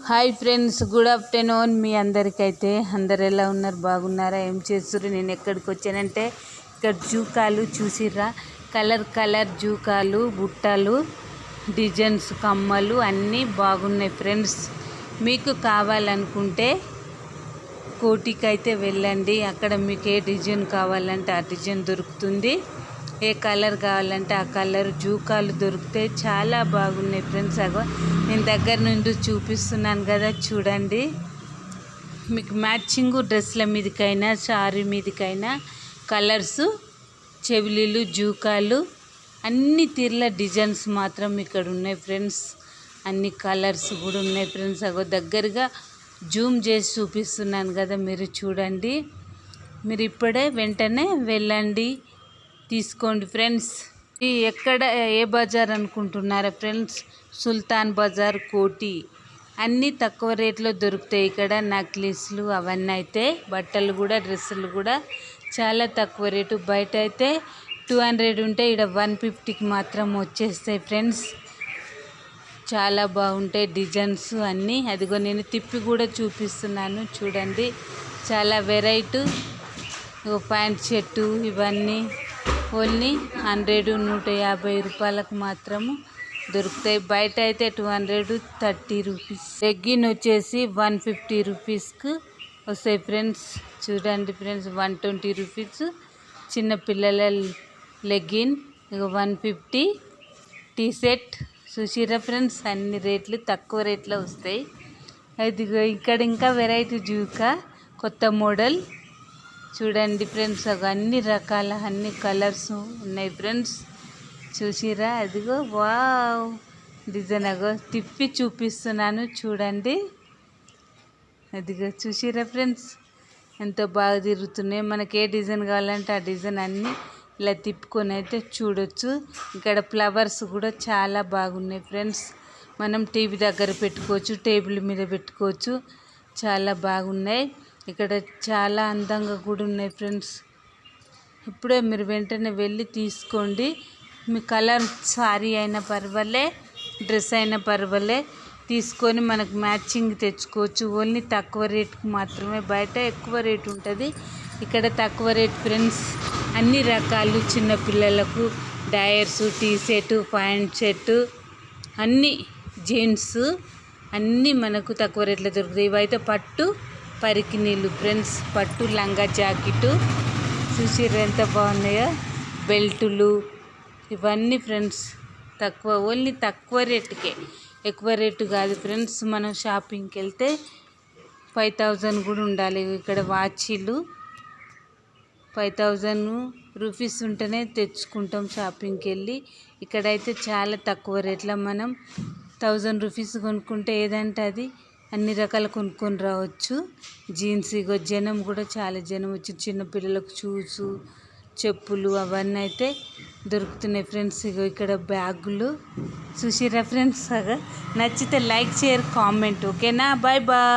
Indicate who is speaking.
Speaker 1: Hi friends, good afternoon. మీ అందరికైతే అందరు ఎలా ఉన్నారు? బాగున్నారా? ఏం చేస్తుర్రు? నేను ఎక్కడికి వచ్చానంటే ఇక్కడ జూకాలు చూసిర్రా, కలర్ జూకాలు, బుట్టలు, డిజైన్స్, కమ్మలు అన్నీ బాగున్నాయి ఫ్రెండ్స్. మీకు కావాలనుకుంటే కోటికి అయితే వెళ్ళండి. అక్కడ మీకు ఏ డిజైన్ కావాలంటే ఆ డిజైన్ దొరుకుతుంది. ఏ కలర్ కావాలంటే ఆ కలర్ జూకాలు దొరుకుతాయి. చాలా బాగున్నాయి ఫ్రెండ్స్. అగో నేను దగ్గర నుండి చూపిస్తున్నాను కదా, చూడండి. మీకు మ్యాచింగ్ డ్రెస్ల మీదకైనా శారీ మీదకైనా కలర్స్, చెవిలీలు, జూకాలు అన్ని తీర్ల డిజైన్స్ మాత్రం ఇక్కడ ఉన్నాయి ఫ్రెండ్స్. అన్ని కలర్స్ కూడా ఉన్నాయి ఫ్రెండ్స్. అగో దగ్గరగా జూమ్ చేసి చూపిస్తున్నాను కదా, మీరు చూడండి. మీరు ఇప్పుడే వెంటనే వెళ్ళండి, తీసుకోండి ఫ్రెండ్స్. ఎక్కడ ఏ బజార్ అనుకుంటున్నారా ఫ్రెండ్స్? సుల్తాన్ బజార్, కోటి అన్నీ తక్కువ రేట్లో దొరుకుతాయి ఇక్కడ. నక్లీస్లు అవన్నీ అయితే, బట్టలు కూడా, డ్రెస్సులు కూడా చాలా తక్కువ రేటు. బయట అయితే 200 ఉంటే ఇక్కడ 150కి మాత్రం వచ్చేస్తాయి ఫ్రెండ్స్. చాలా బాగుంటాయి డిజైన్స్ అన్నీ. అదిగో నేను తిప్పి కూడా చూపిస్తున్నాను, చూడండి. చాలా వెరైటీ ప్యాంట్ షర్టు ఇవన్నీ ఓన్లీ 100, 150 రూపాయలకు మాత్రము దొరుకుతాయి. బయట అయితే 230 రూపీస్. లెగ్గిన్ వచ్చేసి 150 రూపీస్కి వస్తాయి ఫ్రెండ్స్. చూడండి ఫ్రెండ్స్, 120 రూపీస్. చిన్నపిల్లల లెగ్గిన్ 150. టీ షర్ట్ చూసిరా ఫ్రెండ్స్, అన్ని రేట్లు తక్కువ రేట్లో వస్తాయి. అదిగో ఇక్కడ ఇంకా వెరైటీ జూకా, కొత్త మోడల్ చూడండి ఫ్రెండ్స్. అన్ని రకాల అన్ని కలర్స్ ఉన్నాయి ఫ్రెండ్స్. చూసిరా, అదిగో వావ్ డిజైన్. అగో తిప్పి చూపిస్తున్నాను, చూడండి. అదిగో చూసిరా ఫ్రెండ్స్, ఎంతో బాగా తిరుగుతున్నాయి. మనకి ఏ డిజైన్ కావాలంటే ఆ డిజైన్ అన్నీ ఇలా తిప్పుకొని అయితే చూడొచ్చు. ఇక్కడ ఫ్లవర్స్ కూడా చాలా బాగున్నాయి ఫ్రెండ్స్. మనం టీవీ దగ్గర పెట్టుకోవచ్చు, టేబుల్ మీద పెట్టుకోవచ్చు. చాలా బాగున్నాయి. ఇక్కడ చాలా అందంగా కూడా ఉన్నాయి ఫ్రెండ్స్. ఇప్పుడే మీరు వెంటనే వెళ్ళి తీసుకోండి. మీ కలర్ సారీ అయినా పర్వాలే, డ్రెస్ అయినా పర్వాలే, తీసుకొని మనకు మ్యాచింగ్ తెచ్చుకోవచ్చు. ఓన్లీ తక్కువ రేటుకు మాత్రమే. బయట ఎక్కువ రేటు ఉంటుంది, ఇక్కడ తక్కువ రేట్ ఫ్రెండ్స్. అన్ని రకాలు చిన్నపిల్లలకు డయర్స్, టీ షర్టు, ప్యాంట్ షర్టు, అన్నీ జీన్స్ అన్నీ మనకు తక్కువ రేట్లో దొరుకుతాయి. ఇవైతే పట్టు పరికినీళ్ళు ఫ్రెండ్స్, పట్టు లంగా జాకెట్టు చూసిర్రు ఎంత బాగున్నాయో. బెల్టులు ఇవన్నీ ఫ్రెండ్స్ తక్కువ, ఓన్లీ తక్కువ రేటుకే, ఎక్కువ రేటు కాదు ఫ్రెండ్స్. మనం షాపింగ్కి వెళ్తే 5000 కూడా ఉండాలి. ఇక్కడ వాచీలు 5000 రూపీస్ ఉంటేనే తెచ్చుకుంటాం షాపింగ్కి వెళ్ళి. ఇక్కడైతే చాలా తక్కువ రేట్లో మనం 1000 రూపీస్ కొనుక్కుంటే ఏదంటే అది అన్ని రకాలు కొనుక్కొని రావచ్చు. జీన్స్ ఇగో జనం కూడా చాలా జనం వచ్చి చిన్నపిల్లలకు షూస్, చెప్పులు అవన్నీ అయితే దొరుకుతున్నాయి ఫ్రెండ్స్. ఇగో ఇక్కడ బ్యాగులు చూసిరా ఫ్రెండ్స్. నచ్చితే లైక్, షేర్, కామెంట్. ఓకేనా? Bye bye.